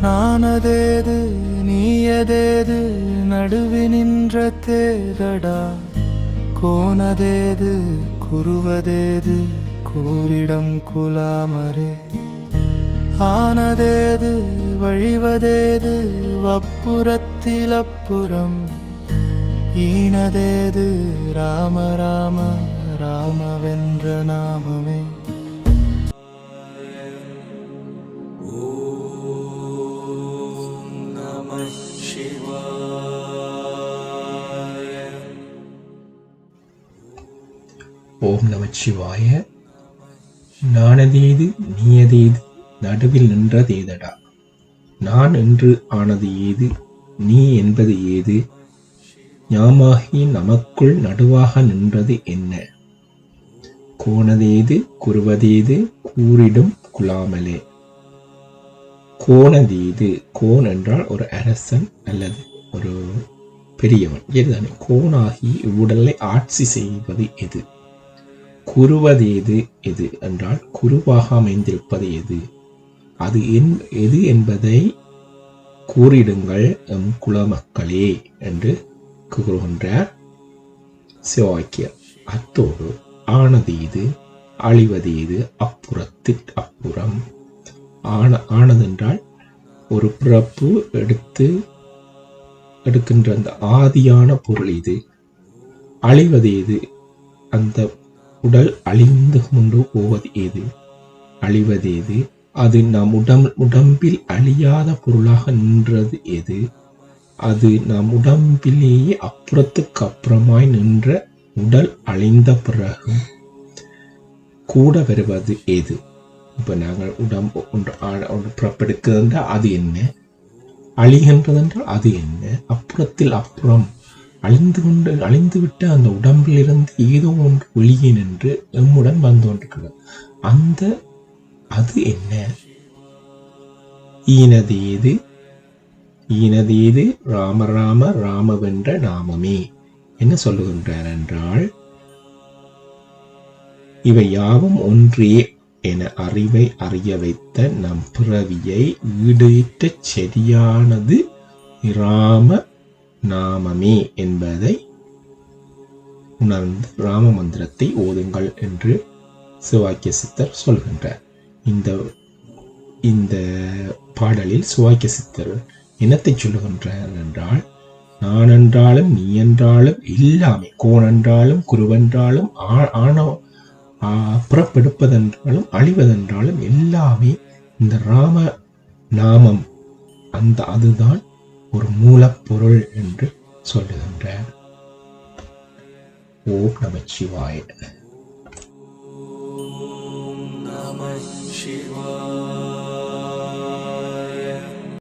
நானதேது நீயதேது நடுவி நின்ற தேதடா கோனதேது குருவதேது கூரிடம் குலாமரே ஆனதேது வழிவதேது வப்புறத்திலப்புறம் ஈனதேது ராம ராம ராமவென்ற நாமமே ஓம் நமச்சிவாய. நானதேது நீயதேது நடுவில் நின்றதேதடா. நான் என்று ஆனது ஏது, நீ என்பது ஏது, ஞாமாகி நமக்குள் நடுவாக நின்றது என்ன? கோணதேது குருவதேது கூறிடும் குலாமலே. கோணதேது, கோன் என்றால் ஒரு அரசன் அல்லது ஒரு பெரியவன். இதுதானே கோணாகி இவ்வுடலை ஆட்சி செய்வது எது? குருவதேது எது என்றால் குருவாக அமைந்திருப்பது எது? அது எது என்பதை கூறிடுங்கள் எம் குலமக்களே என்று கூறுகின்றார் சிவாக்கியர். அத்தோடு ஆனதேது அழிவதேது அப்புறத்திற் அப்புறம். ஆனதென்றால் ஒரு பிறப்பு எடுக்கின்ற அந்த ஆதியான பொருள் இது. அழிவதேது அந்த உடல் அழிந்து கொண்டு போவது ஏது? அழிவதேது அது நம் உடம்பில் அழியாத பொருளாக நின்றது எது? அது நம் உடம்பிலேயே அப்புறத்துக்கு அப்புறமாய் நின்ற உடல் அழிந்த பிறகு கூட வருவது எது? இப்ப நாங்கள் உடம்பு ஒன்று புறப்படுக்குதுன்றால் அது என்ன? அழிகின்றதென்றால் அது என்ன? அப்புறத்தில் அப்புறம் அழிந்துவிட்ட அந்த உடம்பிலிருந்து ஏதோ ஒன்று வெளியே நின்று எம்முடன் வந்து கொண்டிருக்கிறது. அது என்ன? ஈனதேது ராம ராம ராமவென்ற நாமமே. என்ன சொல்லுகின்றார் என்றால், இவை யாவும் ஒன்றே என அறிவை அறிய வைத்த நம் பிறவியை ஈடேற்றச் சரியானது ராம நாமமே என்பதை உணர்ந்து ராம மந்திரத்தை ஓதுங்கள் என்று சிவாக்கிய சித்தர் சொல்கின்றார். இந்த பாடலில் சிவாக்கிய சித்தர் இனத்தை சொல்லுகின்றார் என்றால், நான் என்றாலும் நீ என்றாலும் எல்லாமே, கோணென்றாலும் குருவென்றாலும் புறப்பெடுப்பதென்றாலும் அழிவதென்றாலும் எல்லாமே இந்த ராம நாமம் அதுதான் ஒரு மூலப்பொருள் என்று சொல்லுகின்றார். ஓம் நமச்சிவாய. ஓம் நம சிவாய.